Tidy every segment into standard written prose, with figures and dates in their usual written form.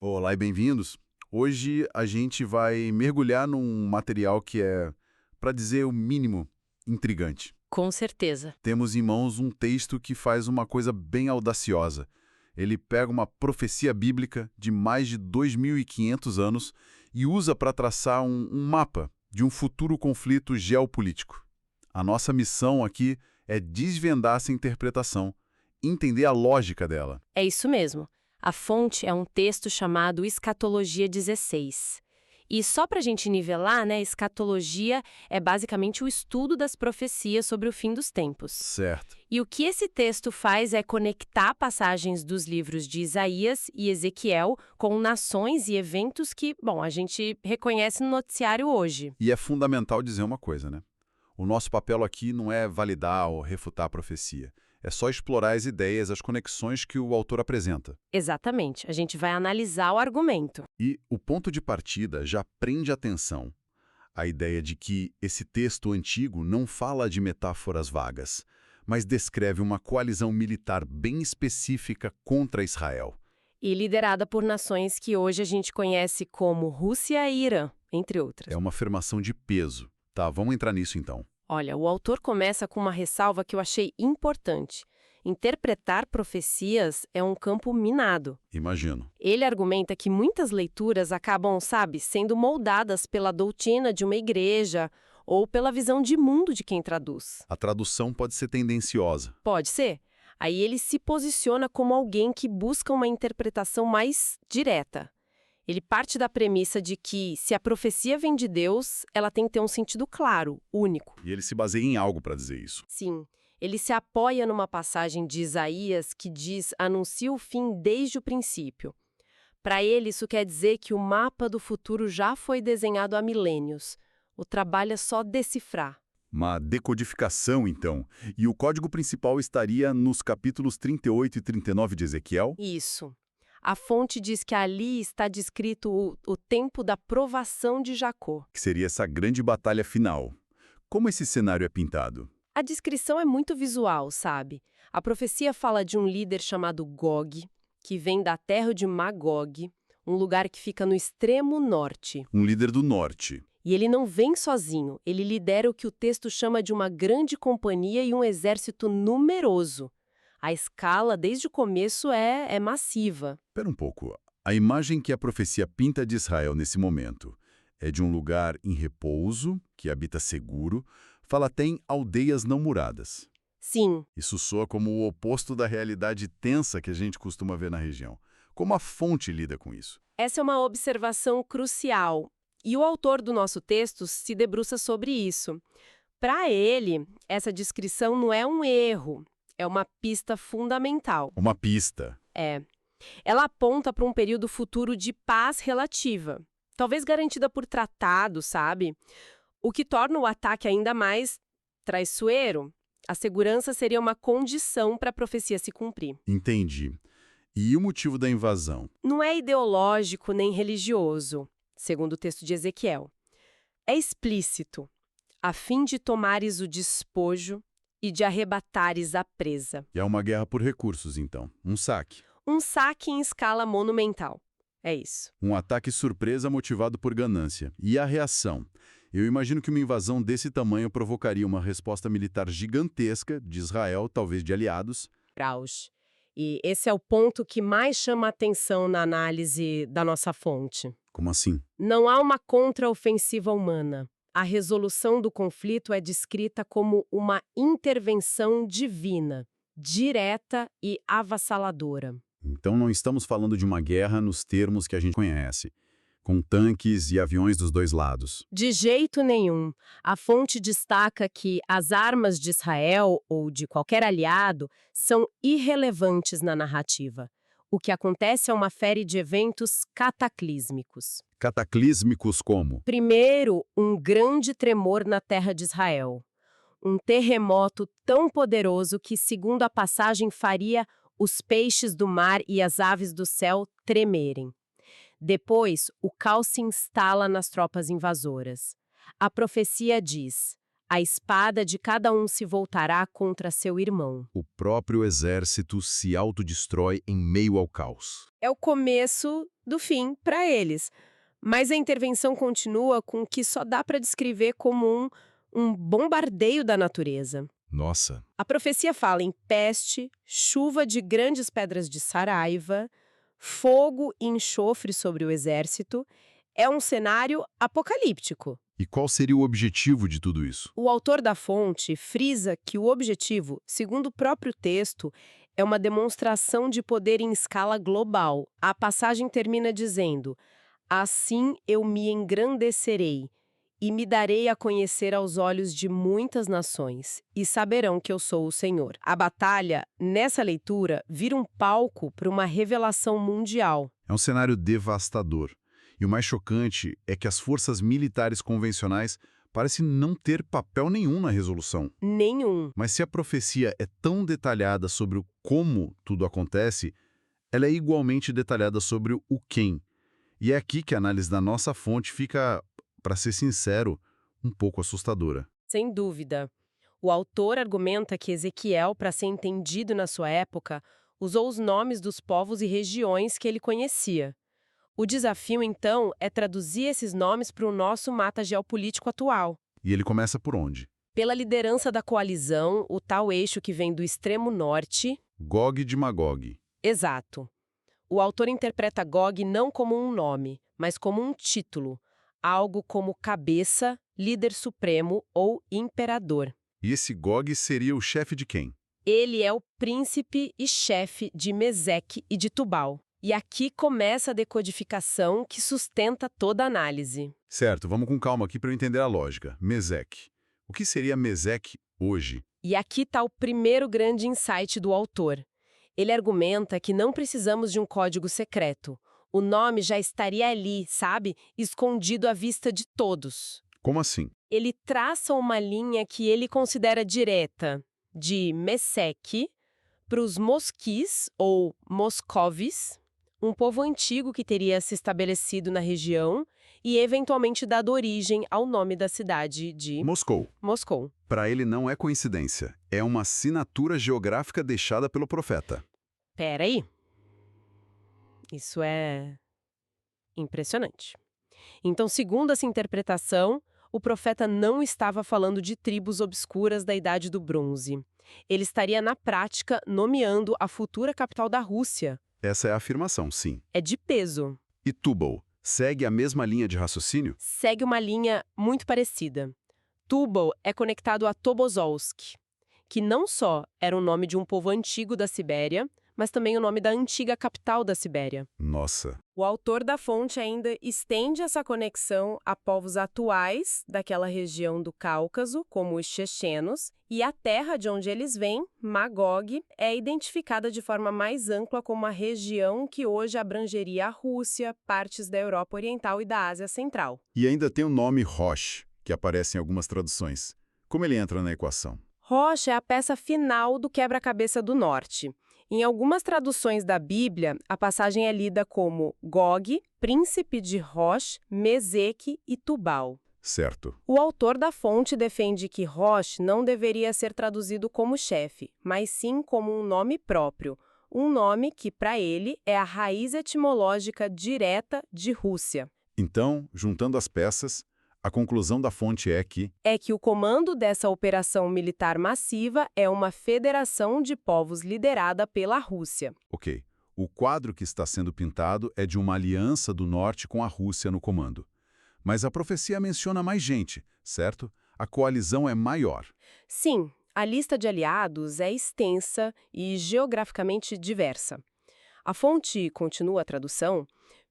Olá e bem-vindos. Hoje a gente vai mergulhar num material que é, para dizer o mínimo, intrigante. Com certeza. Temos em mãos um texto que faz uma coisa bem audaciosa. Ele pega uma profecia bíblica de mais de 2.500 anos e usa para traçar um mapa de um futuro conflito geopolítico. A nossa missão aqui é desvendar essa interpretação, entender a lógica dela. É isso mesmo. A fonte é um texto chamado Escatologia 16. E só para a gente nivelar, né, escatologia é basicamente o estudo das profecias sobre o fim dos tempos. Certo. E o que esse texto faz é conectar passagens dos livros de Isaías e Ezequiel com nações e eventos que, bom, a gente reconhece no noticiário hoje. E é fundamental dizer uma coisa, né? O nosso papel aqui não é validar ou refutar a profecia. É só explorar as ideias, as conexões que o autor apresenta. Exatamente. A gente vai analisar o argumento. E o ponto de partida já prende atenção. A ideia de que esse texto antigo não fala de metáforas vagas, mas descreve uma coalizão militar bem específica contra Israel. E liderada por nações que hoje a gente conhece como Rússia e Irã, entre outras. É uma afirmação de peso. Tá, vamos entrar nisso então. Olha, o autor começa com uma ressalva que eu achei importante. Interpretar profecias é um campo minado. Imagino. Ele argumenta que muitas leituras acabam, sabe, sendo moldadas pela doutrina de uma igreja ou pela visão de mundo de quem traduz. A tradução pode ser tendenciosa. Pode ser. Aí ele se posiciona como alguém que busca uma interpretação mais direta. Ele parte da premissa de que, se a profecia vem de Deus, ela tem que ter um sentido claro, único. E ele se baseia em algo para dizer isso. Sim, ele se apoia numa passagem de Isaías que diz: anuncia o fim desde o princípio. Para ele, isso quer dizer que o mapa do futuro já foi desenhado há milênios. O trabalho é só decifrar. Uma decodificação, então. E o código principal estaria nos capítulos 38 e 39 de Ezequiel? Isso. A fonte diz que ali está descrito o tempo da provação de Jacó. Que seria essa grande batalha final. Como esse cenário é pintado? A descrição é muito visual, sabe? A profecia fala de um líder chamado Gog, que vem da terra de Magog, um lugar que fica no extremo norte. Um líder do norte. E ele não vem sozinho, ele lidera o que o texto chama de uma grande companhia e um exército numeroso. A escala, desde o começo, é massiva. Espera um pouco. A imagem que a profecia pinta de Israel nesse momento é de um lugar em repouso, que habita seguro, fala até em aldeias não muradas. Sim, Isso soa como o oposto da realidade tensa que a gente costuma ver na região. Como a fonte lida com isso? essa é uma observação crucial. E o autor do nosso texto se debruça sobre isso. Para ele, essa descrição não é um erro, é uma pista fundamental. Uma pista. É. Ela aponta para um período futuro de paz relativa, talvez garantida por tratado, sabe? O que torna o ataque ainda mais traiçoeiro. A segurança seria uma condição para a profecia se cumprir. Entendi. E o motivo da invasão? Não é ideológico nem religioso, segundo o texto de Ezequiel. É explícito, a fim de tomares o despojo e de arrebatares a presa. E é uma guerra por recursos, então. Um saque. Um saque em escala monumental. É isso. Um ataque surpresa motivado por ganância. E a reação? Eu imagino que uma invasão desse tamanho provocaria uma resposta militar gigantesca de Israel, talvez de aliados. Krauss. E esse é o ponto que mais chama a atenção na análise da nossa fonte. Como assim? Não há uma contraofensiva humana. A resolução do conflito é descrita como uma intervenção divina, direta e avassaladora. Então não estamos falando de uma guerra nos termos que a gente conhece, com tanques e aviões dos dois lados. De jeito nenhum. A fonte destaca que as armas de Israel ou de qualquer aliado são irrelevantes na narrativa. O que acontece é uma série de eventos cataclísmicos. Cataclísmicos como? Primeiro, um grande tremor na terra de Israel. Um terremoto tão poderoso que, segundo a passagem, faria os peixes do mar e as aves do céu tremerem. Depois, o caos se instala nas tropas invasoras. A profecia diz: a espada de cada um se voltará contra seu irmão. O próprio exército se autodestrói em meio ao caos. É o começo do fim para eles. Mas a intervenção continua com o que só dá para descrever como um bombardeio da natureza. Nossa, A profecia fala em peste, chuva de grandes pedras de saraiva, fogo e enxofre sobre o exército. É um cenário apocalíptico. e qual seria o objetivo de tudo isso? O autor da fonte frisa que o objetivo, segundo o próprio texto, é uma demonstração de poder em escala global. A passagem termina dizendo: assim eu me engrandecerei e me darei a conhecer aos olhos de muitas nações, e saberão que eu sou o Senhor. A batalha, nessa leitura, vira um palco para uma revelação mundial. É um cenário devastador. E o mais chocante é que as forças militares convencionais parecem não ter papel nenhum na resolução. Nenhum. Mas se a profecia é tão detalhada sobre o como tudo acontece, ela é igualmente detalhada sobre o quem. E é aqui que a análise da nossa fonte fica, para ser sincero, um pouco assustadora. Sem dúvida. O autor argumenta que Ezequiel, para ser entendido na sua época, usou os nomes dos povos e regiões que ele conhecia. O desafio, então, é traduzir esses nomes para o nosso mapa geopolítico atual. E ele começa por onde? Pela liderança da coalizão, o tal eixo que vem do extremo norte. Gog de Magog. Exato. O autor interpreta Gog não como um nome, mas como um título, algo como cabeça, líder supremo ou imperador. E esse Gog seria o chefe de quem? Ele é o príncipe e chefe de Meseque e de Tubal. E aqui começa a decodificação que sustenta toda a análise. Certo, vamos com calma aqui para eu entender a lógica. Meseque. O que seria Meseque hoje? E aqui está o primeiro grande insight do autor. Ele argumenta que não precisamos de um código secreto. O nome já estaria ali, sabe? Escondido à vista de todos. Como assim? Ele traça uma linha que ele considera direta, de Meseque para os mosquis, ou moscovis, um povo antigo que teria se estabelecido na região e eventualmente dado origem ao nome da cidade de Moscou. Moscou. Para ele não é coincidência, é uma assinatura geográfica deixada pelo profeta. Pera aí. Isso é impressionante. Então, segundo essa interpretação, o profeta não estava falando de tribos obscuras da Idade do Bronze. Ele estaria, na prática, nomeando a futura capital da Rússia. Essa é a afirmação, sim. É de peso. E Tubal segue a mesma linha de raciocínio? Segue uma linha muito parecida. Tubal é conectado a Tobolsk, que não só era o nome de um povo antigo da Sibéria, mas também o nome da antiga capital da Sibéria. Nossa, O autor da fonte ainda estende essa conexão a povos atuais daquela região do Cáucaso, como os chechenos, e a terra de onde eles vêm, Magog, é identificada de forma mais ampla como a região que hoje abrangeria a Rússia, partes da Europa Oriental e da Ásia Central. e ainda tem o nome Rosh, que aparece em algumas traduções. Como ele entra na equação? Rosh é a peça final do quebra-cabeça do norte. Em algumas traduções da Bíblia, a passagem é lida como Gog, príncipe de Rosh, Meseque e Tubal. Certo. O autor da fonte defende que Rosh não deveria ser traduzido como chefe, mas sim como um nome próprio, um nome que, para ele, é a raiz etimológica direta de Rússia. Então, juntando as peças, a conclusão da fonte é que O comando dessa operação militar massiva é uma federação de povos liderada pela Rússia. ok, o quadro que está sendo pintado é de uma aliança do norte com a Rússia no comando. Mas a profecia menciona mais gente, certo? A coalizão é maior. Sim, a lista de aliados é extensa e geograficamente diversa. A fonte continua a tradução.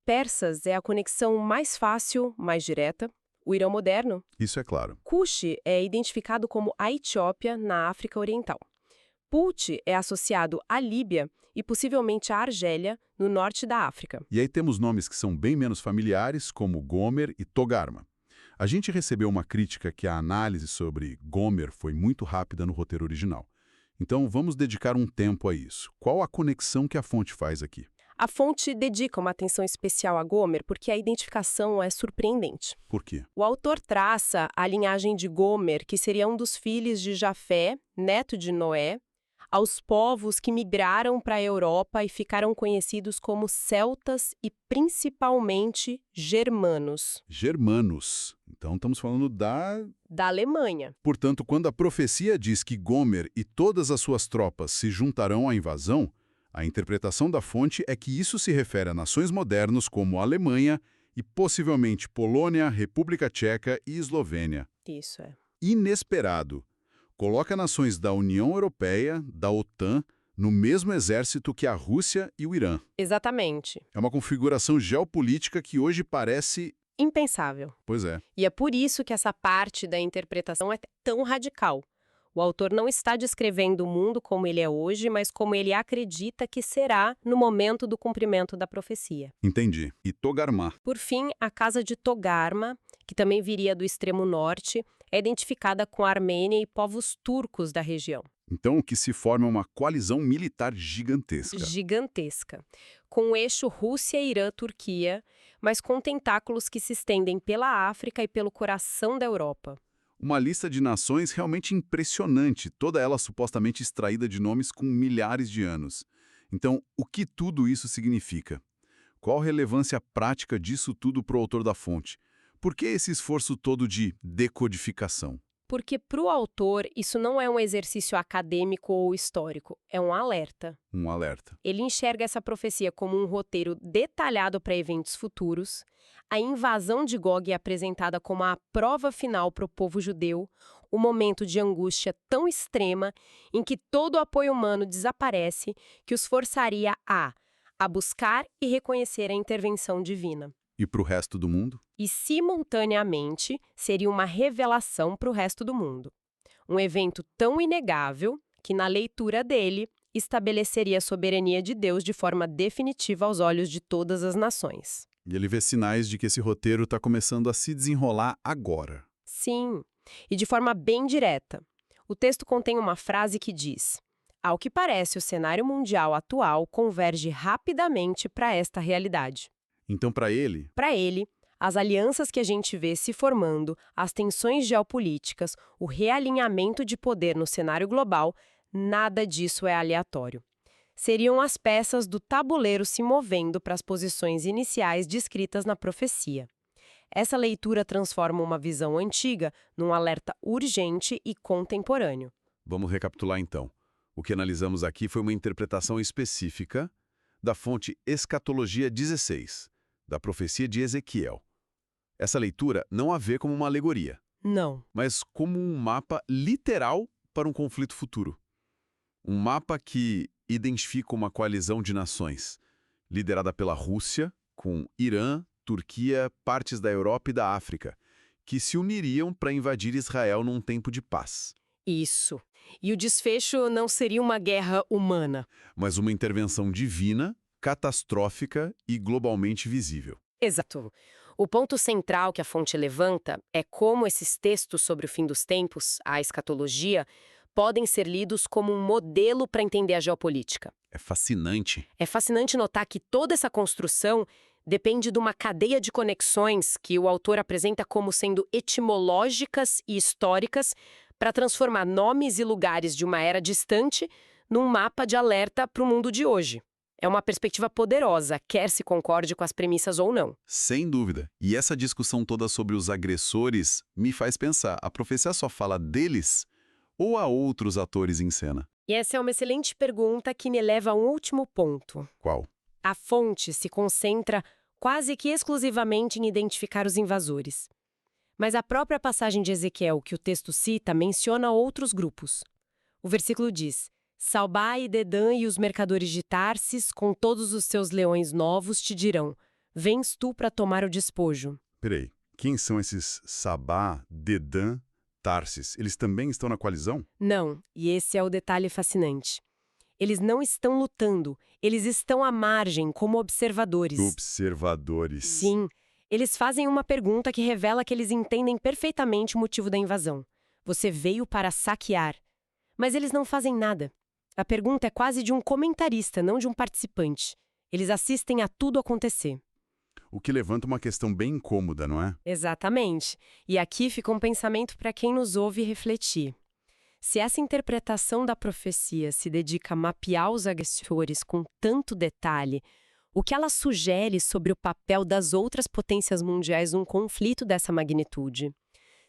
Persas é a conexão mais fácil, mais direta. O Irã moderno. Isso é claro. Cush é identificado como a Etiópia, na África Oriental. Put é associado à Líbia e possivelmente à Argélia, no norte da África. E aí temos nomes que são bem menos familiares, como Gomer e Togarma. A gente recebeu uma crítica que a análise sobre Gomer foi muito rápida no roteiro original. Então vamos dedicar um tempo a isso. Qual a conexão que a fonte faz aqui? A fonte dedica uma atenção especial a Gomer porque a identificação é surpreendente. Por quê? O autor traça a linhagem de Gomer, que seria um dos filhos de Jafé, neto de Noé, aos povos que migraram para a Europa e ficaram conhecidos como celtas e principalmente germanos, Germanos. Então estamos falando da Alemanha. Portanto, quando a profecia diz que Gomer e todas as suas tropas se juntarão à invasão, a interpretação da fonte é que isso se refere a nações modernas como a Alemanha e possivelmente Polônia, República Tcheca e Eslovênia. Isso é. Inesperado. Coloca nações da União Europeia, da OTAN, no mesmo exército que a Rússia e o Irã. Exatamente. É uma configuração geopolítica que hoje parece... Impensável. Pois é. E é por isso que essa parte da interpretação é tão radical. O autor não está descrevendo o mundo como ele é hoje, mas como ele acredita que será no momento do cumprimento da profecia. Entendi. E Togarmah. Por fim, a casa de Togarmah, que também viria do extremo norte, é identificada com a Armênia e povos turcos da região. Então, o que se forma é uma coalizão militar gigantesca. Gigantesca. Com o eixo Rússia-Irã-Turquia, mas com tentáculos que se estendem pela África e pelo coração da Europa. Uma lista de nações realmente impressionante, toda ela supostamente extraída de nomes com milhares de anos. Então, o que tudo isso significa? Qual a relevância prática disso tudo para o autor da fonte? Por que esse esforço todo de decodificação? Porque para o autor isso não é um exercício acadêmico ou histórico, é um alerta. Um alerta. Ele enxerga essa profecia como um roteiro detalhado para eventos futuros. A invasão de Gog é apresentada como a prova final para o povo judeu, um momento de angústia tão extrema em que todo o apoio humano desaparece, que os forçaria a buscar e reconhecer a intervenção divina. E para o resto do mundo? E, simultaneamente, seria uma revelação para o resto do mundo. Um evento tão inegável que, na leitura dele, estabeleceria a soberania de Deus de forma definitiva aos olhos de todas as nações. E ele vê sinais de que esse roteiro está começando a se desenrolar agora. Sim, e de forma bem direta. O texto contém uma frase que diz: ao que parece, o cenário mundial atual converge rapidamente para esta realidade. Então, para ele, as alianças que a gente vê se formando, as tensões geopolíticas, o realinhamento de poder no cenário global, nada disso é aleatório. Seriam as peças do tabuleiro se movendo para as posições iniciais descritas na profecia. Essa leitura transforma uma visão antiga num alerta urgente e contemporâneo. vamos recapitular então. O que analisamos aqui foi uma interpretação específica da fonte Escatologia 16, da profecia de Ezequiel. Essa leitura não a vê como uma alegoria, Não. mas como um mapa literal para um conflito futuro. Um mapa que identifica uma coalizão de nações, liderada pela Rússia, com Irã, Turquia, partes da Europa e da África, que se uniriam para invadir Israel num tempo de paz. Isso. E o desfecho não seria uma guerra humana. Mas uma intervenção divina, catastrófica e globalmente visível. Exato. O ponto central que a fonte levanta é como esses textos sobre o fim dos tempos, a escatologia, podem ser lidos como um modelo para entender a geopolítica. É fascinante. É fascinante notar que toda essa construção depende de uma cadeia de conexões que o autor apresenta como sendo etimológicas e históricas para transformar nomes e lugares de uma era distante num mapa de alerta para o mundo de hoje. É uma perspectiva poderosa, quer se concorde com as premissas ou não. Sem dúvida. E essa discussão toda sobre os agressores me faz pensar, a profecia só fala deles ou há outros atores em cena? E essa é uma excelente pergunta que me leva a um último ponto. Qual? A fonte se concentra quase que exclusivamente em identificar os invasores. Mas a própria passagem de Ezequiel que o texto cita menciona outros grupos. O versículo diz: Salbai e Dedã e os mercadores de Tarsis, com todos os seus leões novos, te dirão: vens tu para tomar o despojo. Peraí, quem são esses Sabá, Dedã, Tarsis? Eles também estão na coalizão? Não, e esse é o detalhe fascinante. Eles não estão lutando, eles estão à margem, como observadores. Observadores. Sim, eles fazem uma pergunta que revela que eles entendem perfeitamente o motivo da invasão. Você veio para saquear. Mas eles não fazem nada. A pergunta é quase de um comentarista, não de um participante. Eles assistem a tudo acontecer. O que levanta uma questão bem incômoda, não é? Exatamente. E aqui fica um pensamento para quem nos ouve refletir. Se essa interpretação da profecia se dedica a mapear os agressores com tanto detalhe, o que ela sugere sobre o papel das outras potências mundiais num conflito dessa magnitude?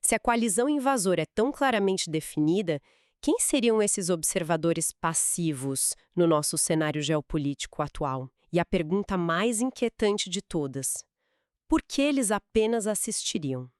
Se a coalizão invasora é tão claramente definida, quem seriam esses observadores passivos no nosso cenário geopolítico atual? E a pergunta mais inquietante de todas: por que eles apenas assistiriam?